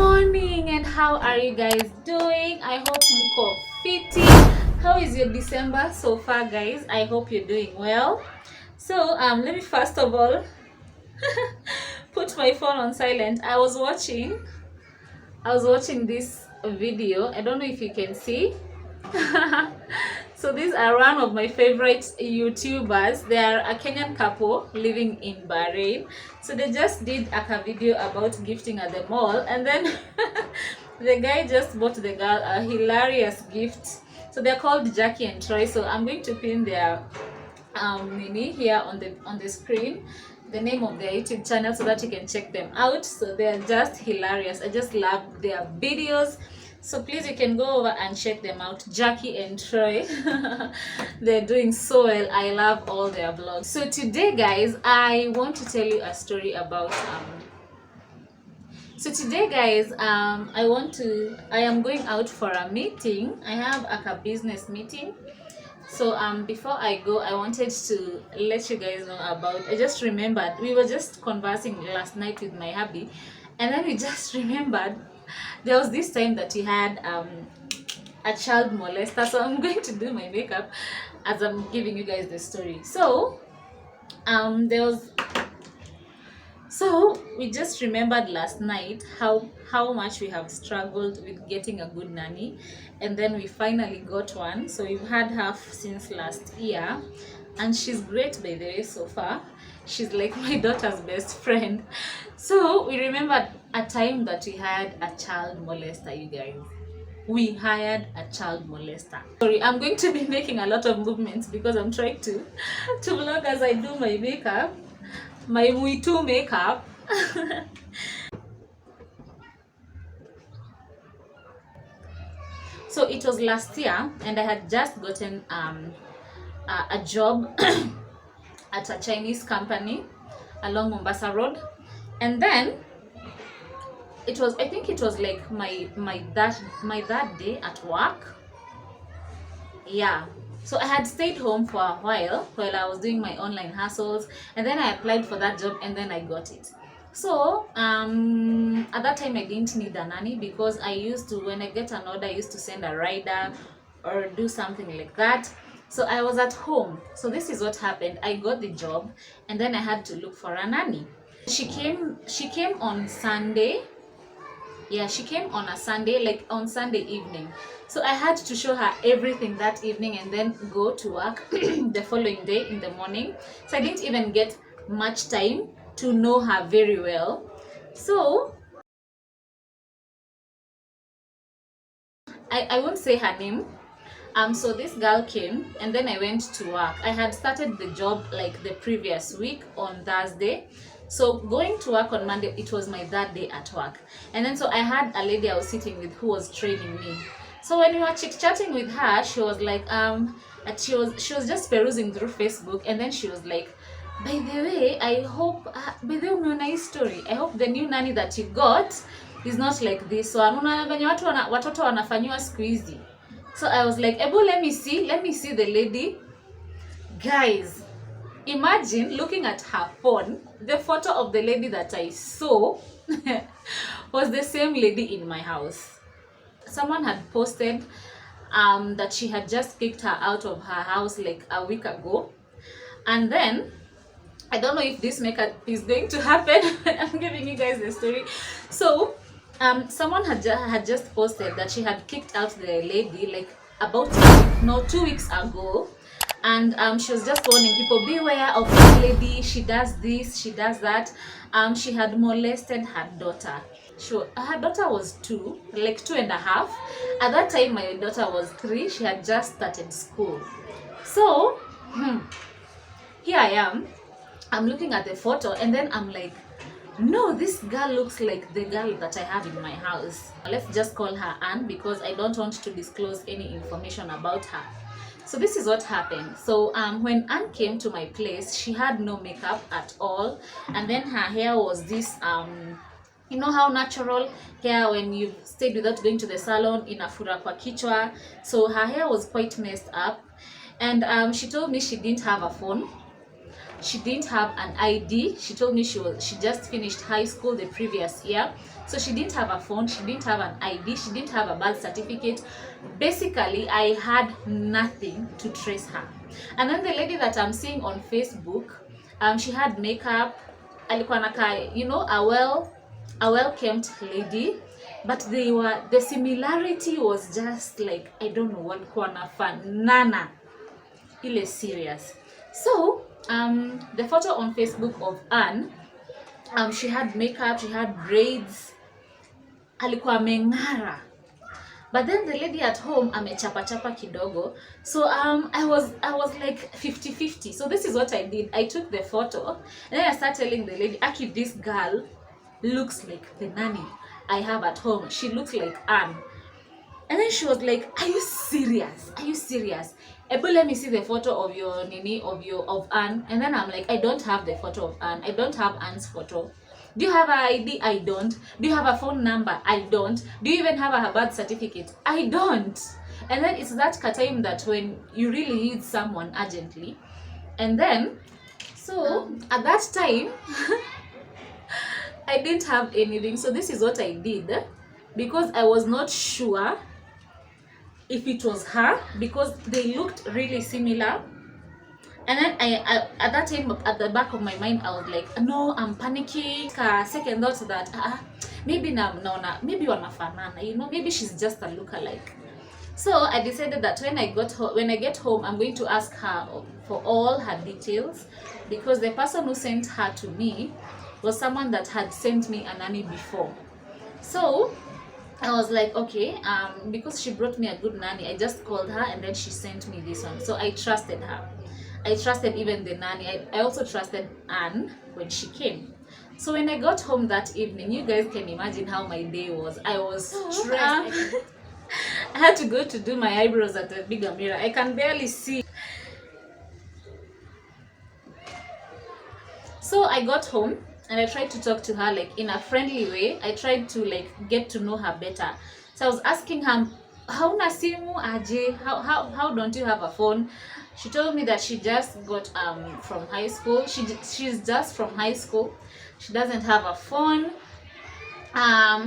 morning, and how are you guys doing? I hope mko fiti. How is your December so far, guys? I hope you're doing well. So let me first of all put my phone on silent. I was watching this video. I don't know if you can see. So these are one of my favorite YouTubers. They are a Kenyan couple living in Bahrain. So they just did a video about gifting at the mall, and then the guy just bought the girl a hilarious gift. So they're called Jackie and Troy. So I'm going to pin their mini here on the screen, the name of their YouTube channel, so that you can check them out. So they're just hilarious. I just love their videos. So please, you can go over and check them out, Jackie and Troy. They're doing so well. I love all their vlogs. So today, guys, I want to tell you a story about I am going out for a meeting. I have a business meeting. So before I go, I wanted to let you guys know about, I just remembered, we were just conversing last night with my hubby, and then we just remembered there was this time that he had a child molester. So I'm going to do my makeup as I'm giving you guys the story. So we just remembered last night how much we have struggled with getting a good nanny, and then we finally got one. So we've had her since last year, and she's great, by the way. So far she's like my daughter's best friend. So we remembered a time that we had a child molester, you guys. We hired a child molester. Sorry, I'm going to be making a lot of movements because I'm trying to vlog as I do my makeup, my Muitu makeup. So it was last year, and I had just gotten a job at a Chinese company along Mombasa Road, and then it was, I think it was like my that day at work. Yeah. So I had stayed home for a while I was doing my online hustles, and then I applied for that job, and then I got it. So at that time I didn't need a nanny, because I used to, when I get an order, I used to send a rider or do something like that. So I was at home. So this is what happened. I got the job, and then I had to look for a nanny. She came on Sunday. Yeah, she came on a Sunday, like on Sunday evening. So I had to show her everything that evening and then go to work the following day in the morning. So I didn't even get much time to know her very well. So I won't say her name. So this girl came, and then I went to work. I had started the job like the previous week on Thursday. So going to work on Monday, it was my third day at work. And then so I had a lady I was sitting with who was training me. So when we were chit-chatting with her, she was like, she was just perusing through Facebook, and then she was like, by the way, I hope, by the way, umeona hii story, I hope the new nanny that you got is not like this. So anaona venye watoto wanafanywa siku hizi. So I was like, Ebu, let me see the lady. Guys, imagine looking at her phone. The photo of the lady that I saw was the same lady in my house. Someone had posted that she had just kicked her out of her house like a week ago. And then, I don't know if this makeup is going to happen. I'm giving you guys the story. So, someone had just posted that she had kicked out the lady like about 2 weeks ago, and she was just warning people, beware of this lady, she does this, she does that. She had molested her daughter. Her daughter was 2, like 2.5. At that time my daughter was 3. She had just started school. So here I am, I'm looking at the photo, and then I'm like, no, this girl looks like the girl that I have in my house. Let's just call her Anne, because I don't want to disclose any information about her. So this is what happened. So when Anne came to my place, she had no makeup at all, and then her hair was this you know how natural hair when you've stayed without going to the salon, inafura kwa kichwa. So her hair was quite messed up, and she told me she didn't have a phone. She didn't have an ID. She told me she just finished high school the previous year. So she didn't have a phone, she didn't have an ID, she didn't have a birth certificate. Basically, I had nothing to trace her. And then the lady that I'm seeing on Facebook, she had makeup, alikuwa nakaa, you know, a well-kept lady, but the similarity was just like, I don't know, walikuwa wanafanana ile serious. So the photo on Facebook of Anne, she had makeup, she had braids, alikuwa ameng'ara. But then the lady at home amechapa kidogo. So I was like 50-50. So this is what I did. I took the photo and then I started telling the lady, Aki, this girl looks like the nanny I have at home. She looks like Anne. And then she was like, are you serious? Are you serious? Ebu, let me see the photo of your nini, of Anne. And then I'm like, I don't have the photo of Anne. I don't have Anne's photo. Do you have an ID? I don't. Do you have a phone number? I don't. Do you even have a birth certificate? I don't. And then it's that time that when you really need someone urgently. And then, so at that time, I didn't have anything. So this is what I did, because I was not sure if it was her, because they looked really similar. And then I at that time, at the back of my mind, I was like, no, I'm panicking. Second thought that maybe maybe wanafanana, you know, maybe she's just a lookalike. So I decided that when I get home, I'm going to ask her for all her details, because the person who sent her to me was someone that had sent me a nanny before. So I was like, okay, because she brought me a good nanny, I just called her and then she sent me this one. So I trusted her. I trusted even the nanny. I also trusted Anne when she came. So when I got home that evening, you guys can imagine how my day was. I was stressed. I had to go to do my eyebrows at a bigger mirror. I can barely see. So I got home and I tried to talk to her like in a friendly way. I tried to like get to know her better. So I was asking her, how nasimu aje? How don't you have a phone? She told me that she just got from high school. She's just from high school. She doesn't have a phone.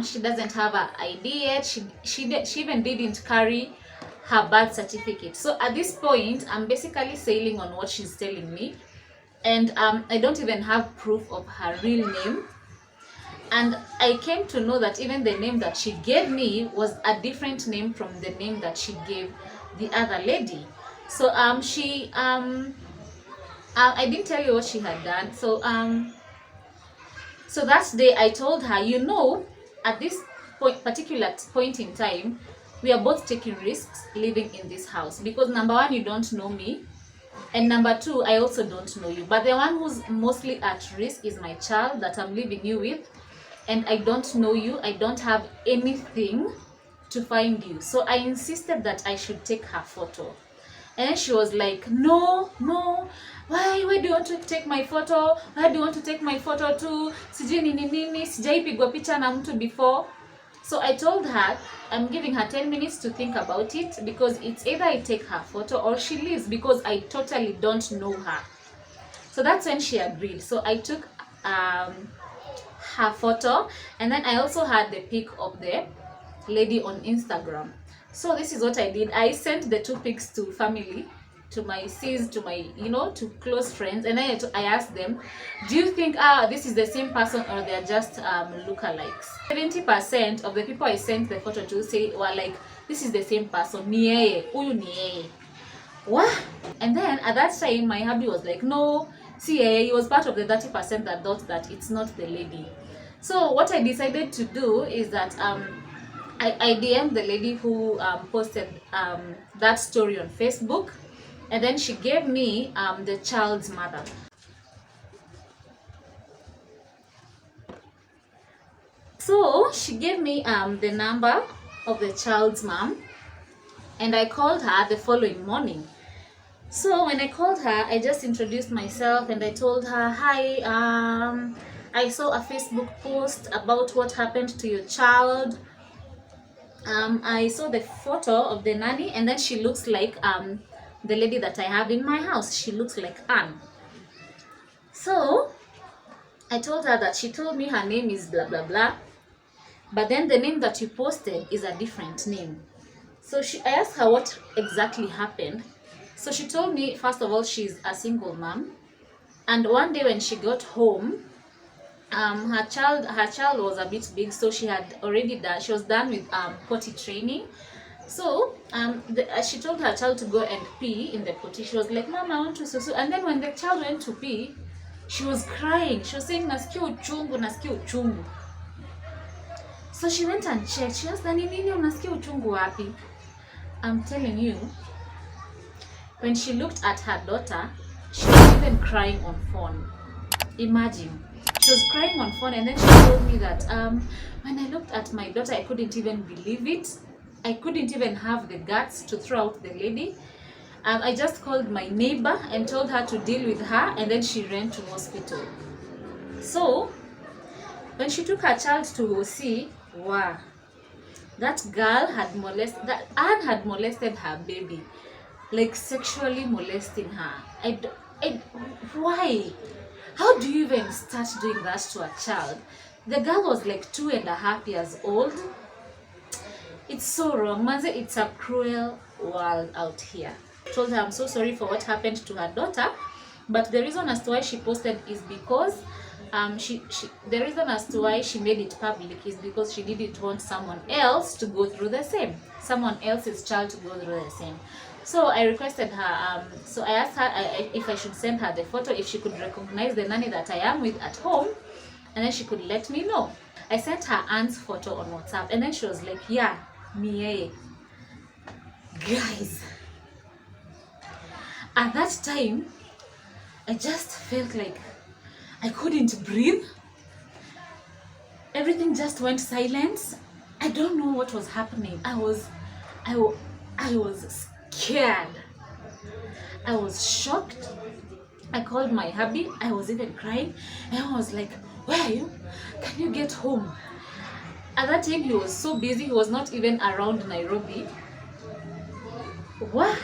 She doesn't have an ID yet. She even didn't carry her birth certificate. So at this point, I'm basically sailing on what she's telling me, and I don't even have proof of her real name. And I came to know that even the name that she gave me was a different name from the name that she gave the other lady. So I didn't tell you what she had done. So so that day I told her, you know, at this particular point in time, we are both taking risks living in this house, because number one, you don't know me, and number two, I also don't know you. But the one who's mostly at risk is my child that I'm living you with, and I don't know you. I don't have anything to find you. So I insisted that I should take her photo. And then she was like, no, why do you want to take my photo? Why do you want to take my photo too? Sijui nini, sijaipigwa picha na mtu before. So I told her I'm giving her 10 minutes to think about it, because it's either I take her photo or she leaves, because I totally don't know her. So that's when she agreed. So I took her photo, and then I also had the pic of the lady on Instagram. So this is what I did. I sent the 2 pics to family, to my sis, to my, you know, to close friends, and then I asked them, do you think this is the same person, or they're just lookalikes? 70% of the people I sent the photo to were like, this is the same person, ni yeye, huyu ni yeye. What? And then at that time my hubby was like, no, see, he was part of the 30% that thought that it's not the lady. So what I decided to do is that I DM'd the lady who posted that story on Facebook, and then she gave me the child's mother. So she gave me the number of the child's mom, and I called her the following morning. So when I called her, I just introduced myself and I told her, hi, I saw a Facebook post about what happened to your child. I saw the photo of the nanny, and then she looks like the lady that I have in my house. She looks like Anne. So I told her that she told me her name is blah blah blah, but then the name that you posted is a different name. So I asked her what exactly happened. So she told me, first of all, she's a single mom, and one day when she got home, her child was a bit big, so she was done with potty training. So she told her child to go and pee in the potty. She was like, "Mama, I want to susu." And then when the child went to pee, she was crying. She was saying, "Nasikia uchungu, nasikia uchungu." So she went and checked. She asked, "Nani nini unasikia uchungu wapi?" I'm telling you, when she looked at her daughter, she was even crying on phone. Imagine. She was crying on phone, and then she told me that when I looked at my daughter, I couldn't even believe it. I couldn't even have the guts to throw out the lady. I just called my neighbor and told her to deal with her, and then she ran to hospital. So when she took her child to see, wow, that girl had molested, that Anne had molested her baby, like sexually molesting her. Why? How do you even start doing that to a child? The girl was like 2.5 years old. It's so wrong, Manze. It's a cruel world out here. I told her I'm so sorry for what happened to her daughter, but the reason as to why she posted is because the reason as to why she made it public is because she didn't want someone else to go through the same, someone else's child to go through the same. So I requested her, so I asked her if I should send her the photo, if she could recognize the nanny that I am with at home, and then she could let me know. I sent her aunt's photo on WhatsApp, and then she was like, yeah, me. Guys, at that time, I just felt like I couldn't breathe. Everything just went silent. I don't know what was happening. I was scared. I was shocked. I called my hubby. I was even crying. And I was like, where are you? Can you get home? At that time, he was so busy. He was not even around Nairobi. What?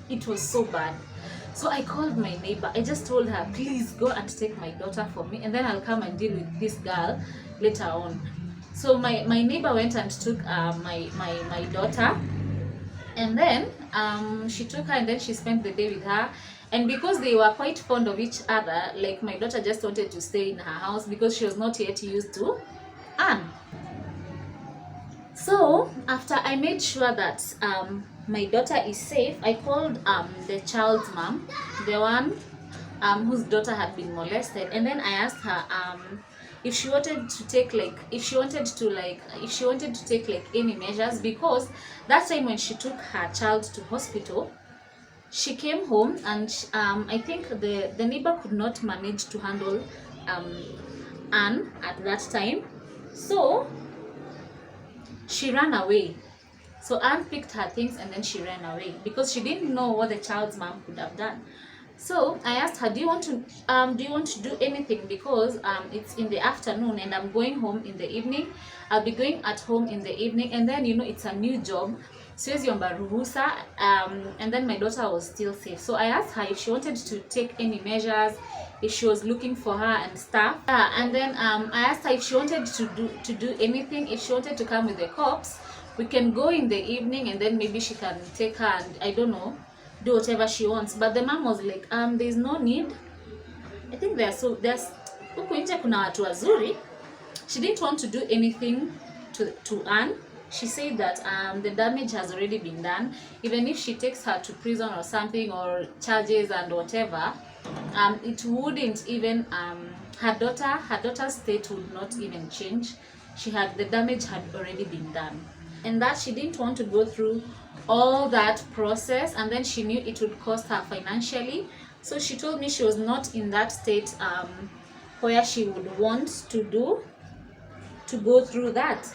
It was so bad. So I called my neighbor. I just told her, please go and take my daughter for me, and then I'll come and deal with this girl later on. So my neighbor went and took my daughter, and then she took her, and then she spent the day with her. And because they were quite fond of each other, like my daughter just wanted to stay in her house because she was not yet used to Anne. So after I made sure that my daughter is safe, I called the child's mom, the one whose daughter had been molested, and then I asked her if she wanted to take any measures, because that time when she took her child to hospital, she came home and I think the neighbor could not manage to handle Anne at that time, so she ran away. So Anne picked her things and then she ran away because she didn't know what the child's mom could have done. So I asked her, do you want to do anything, because it's in the afternoon and I'm going home in the evening. I'll be going at home in the evening, and then it's a new job, siwezi omba ruhusa, and then my daughter was still safe. So I asked her if she wanted to take any measures, if she was looking for her and stuff, and then I asked her if she wanted to do anything, if she wanted to come with the cops. We can go in the evening, and then maybe she can take her and, I don't know, do whatever she wants. But the mom was like, there's no need. I think there's huku nje kuna watu wazuri. She didn't want to do anything to Anne. She said that the damage has already been done. Even if she takes her to prison or something, or charges and whatever, it wouldn't even her daughter's state would not even change. The damage had already been done, and that she didn't want to go through all that process, and then she knew it would cost her financially. So she told me she was not in that state where she would want to go through that.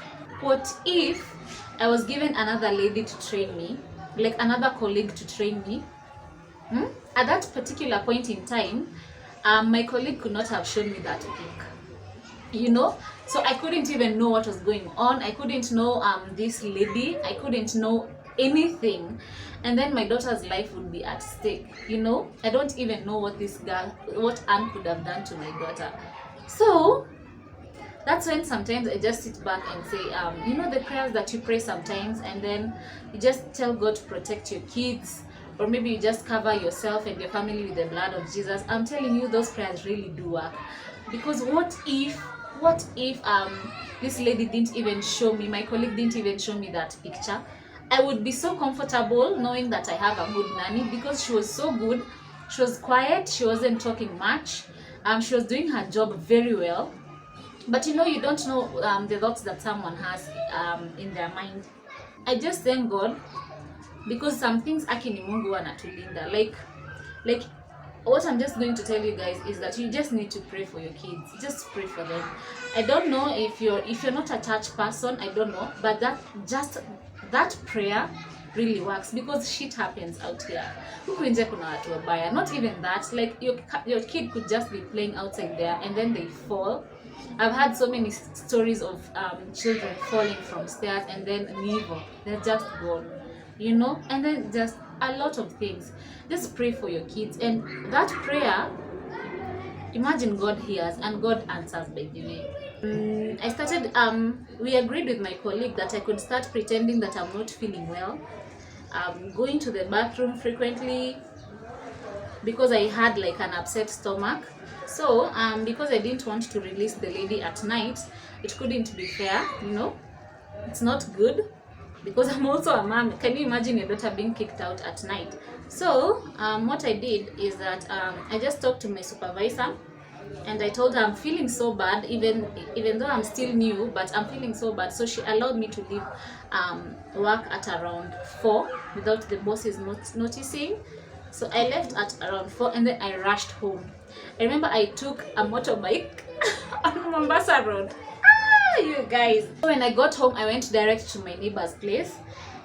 What if I was given another lady to train me, like another colleague to train me? At that particular point in time, my colleague could not have shown me that pic, so I couldn't even know what was going on. I couldn't know this lady. I couldn't know anything, and then my daughter's life would be at stake. I don't even know what Anne could have done to my daughter. So that's when sometimes I just sit back and say, the prayers that you pray sometimes, and then you just tell God to protect your kids, or maybe you just cover yourself and your family with the blood of Jesus. I'm telling you, those prayers really do work. Because what if this lady didn't even show me, my colleague didn't even show me that picture? I would be so comfortable knowing that I have a good nanny, because she was so good. She was quiet, she wasn't talking much, she was doing her job very well. But you don't know the thoughts that someone has in their mind. I just thank God, because some things akini Mungu anatulinda. Like what I'm just going to tell you guys is that you just need to pray for your kids. Just pray for them. I don't know if you're not a church person, I don't know, but that prayer really works, because shit happens out here. Huku nje kuna watu wabaya. Not even that, like your kid could just be playing outside there and then they fall. I've had so many stories of children falling from stairs and then they're just gone, and then just a lot of things. Just pray for your kids, and that prayer, imagine God hears and God answers, by the way. I started, we agreed with my colleague that I could start pretending that I'm not feeling well, going to the bathroom frequently, because I had like an upset stomach. So because I didn't want to release the lady at night, it couldn't be fair, it's not good, because I'm also a mom. Can you imagine your daughter being kicked out at night? So what I did is that I just talked to my supervisor, and I told her I'm feeling so bad, even though I'm still new, but I'm feeling so bad. So she allowed me to leave work at around 4 without the bosses noticing. So I left at around 4, and then I rushed home. I remember I took a motorbike on Mombasa Road. You guys. When I got home, I went direct to my neighbor's place,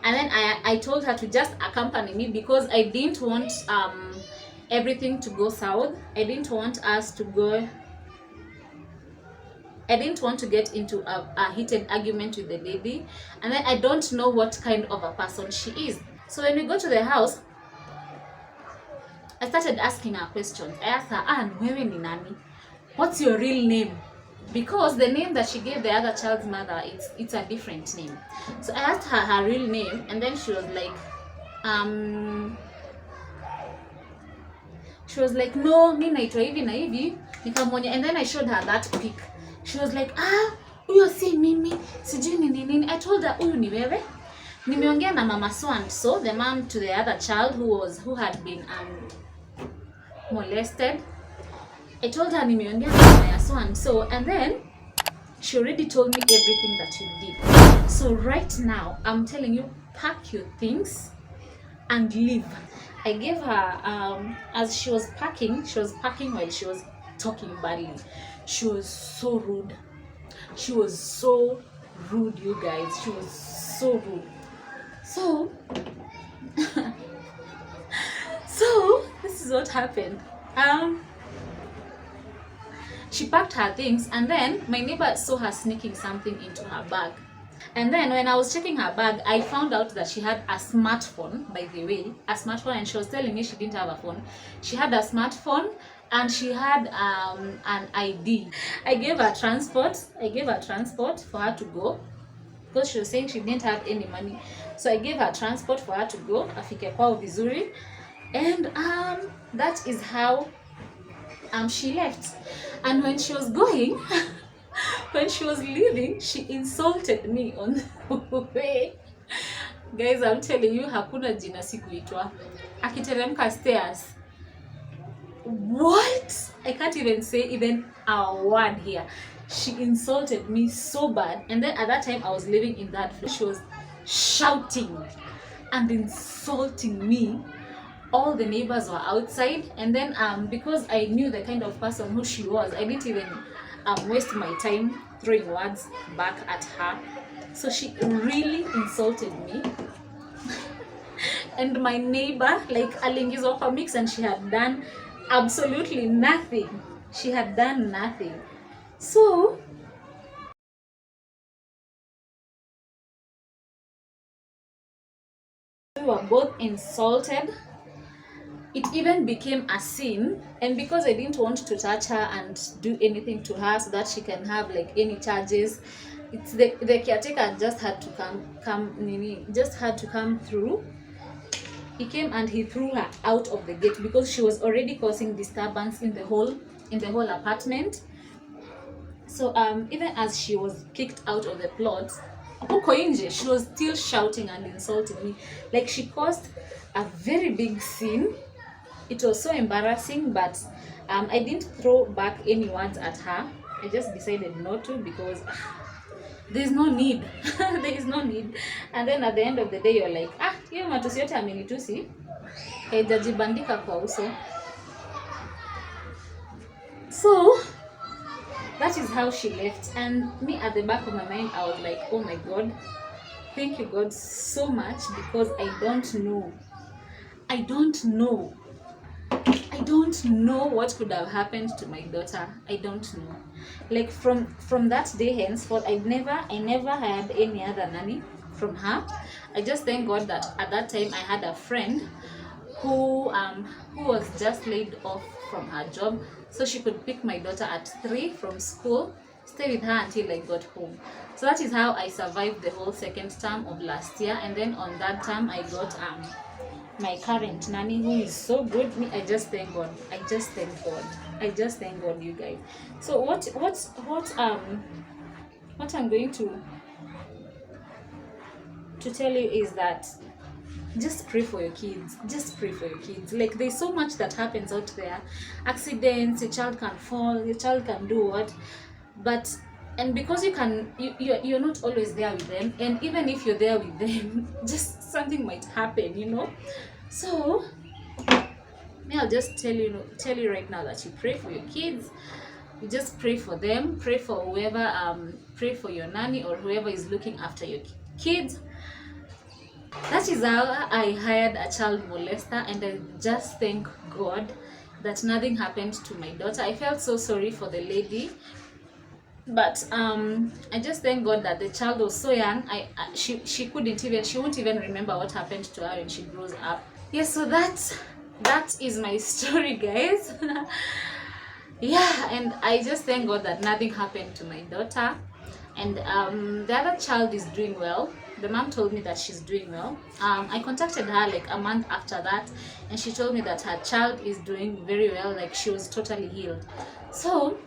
and then I told her to just accompany me, because I didn't want everything to go south. I didn't want to get into a heated argument with the lady, and then I don't know what kind of a person she is. So when we go to the house, I started asking her questions. I asked her, Anne, wewe ni nani? What's your real name? Because the name that she gave the other child's mother, it's a different name. So I asked her real name, and then she was like, no, mi naitwa hivi na hivi. Nikamwonya, and then I showed her that pic. She was like, huyo si mimi, sijui nini. I told her, huyu ni wewe. Nimeongea na mama Swan, so the mom to the other child who had been molested. I told her nimeongea na mama Swan, so, and then she already told me everything that you did. So right now, I'm telling you, pack your things and leave. I gave her, as she was packing while she was talking badly. She was so rude. You guys. She was so rude. So, this is what happened. She packed her things, and then my neighbor saw her sneaking something into her bag. And then when I was checking her bag, I found out that she had a smartphone, by the way, and she was telling me she didn't have a phone. She had a smartphone, and she had an ID. I gave her transport for her to go, because she was saying she didn't have any money. So I gave her transport for her to go, afike kwao vizuri. And that is how she left. And when she was going, when she was leaving, she insulted me on the way. Guys, I'm telling you, hakuna jina sikuitwa. Akiteremka stairs. What? I can't even say even a word here. She insulted me so bad. And then at that time, I was living in that flat. She was shouting and insulting me. All the neighbors were outside, and then because I knew the kind of person who she was, I didn't even waste my time throwing words back at her. So she really insulted me. And my neighbor, like, aliingizwa kwa mix, and she had done absolutely nothing. She had done nothing. So were both insulted. It even became a scene, and because I didn't want to touch her and do anything to her so that she can have like any charges, it's the caretaker just had to come through. He came and he threw her out of the gate because she was already causing disturbance in the whole apartment. So even as she was kicked out of the plot, she was still shouting and insulting me. Like, she caused a very big scene. It was so embarrassing, but I didn't throw back any words at her. I just decided not to, because there's no need. There is no need. And then at the end of the day, you're like, hiyo matusi yote amenitusi haijajibandika kwa uso. So that is how she left. And me, at the back of my mind, I was like, oh my God, thank you God so much, because I don't know what could have happened to my daughter. I don't know. Like, from that day henceforth, I never had any other nanny from her. I just thank God that at that time I had a friend who was just laid off from her job, so she could pick my daughter at 3 from school, stay with her until I got home. So that is how I survived the whole second term of last year. And then on that term, I got my current nanny, who is so good. I just thank God. I just thank God, you guys. So what I'm going to tell you is that just pray for your kids. Like, there's so much that happens out there. Accidents, your child can fall, your child can do what, and because you're not always there with them, and even if you're there with them, just something might happen. So I'll just tell you right now that you pray for your kids. You just pray for them, pray for whoever, pray for your nanny or whoever is looking after your kids. That is how I hired a child molester, and I just thank God that nothing happened to my daughter. I felt so sorry for the lady, but I just thank God that the child was so young. She won't even remember what happened to her when she grows up. Yes, so that is my story, guys. Yeah, and I just thank God that nothing happened to my daughter. And the other child is doing well. The mom told me that she's doing well. I contacted her like a month after that, and she told me that her child is doing very well, like she was totally healed. So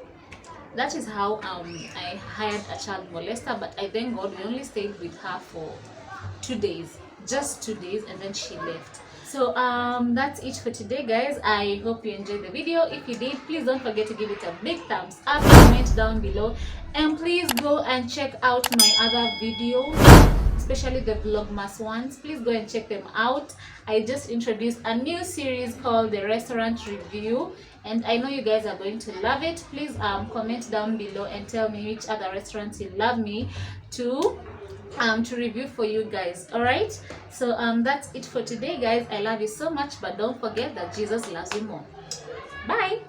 that is how I hired a child molester. But I thank God we only stayed with her for 2 days, just 2 days, and then she left. So that's it for today, guys. I hope you enjoyed the video. If you did, please don't forget to give it a big thumbs up, comment down below, and please go and check out my other videos, especially the Vlogmas ones. Please go and check them out. I just introduced a new series called the Restaurant Review, and I know you guys are going to love it. Please comment down below and tell me which other restaurants you love me to review for you guys. All right, so that's it for today, guys. I love you so much, but don't forget that Jesus loves you more. Bye.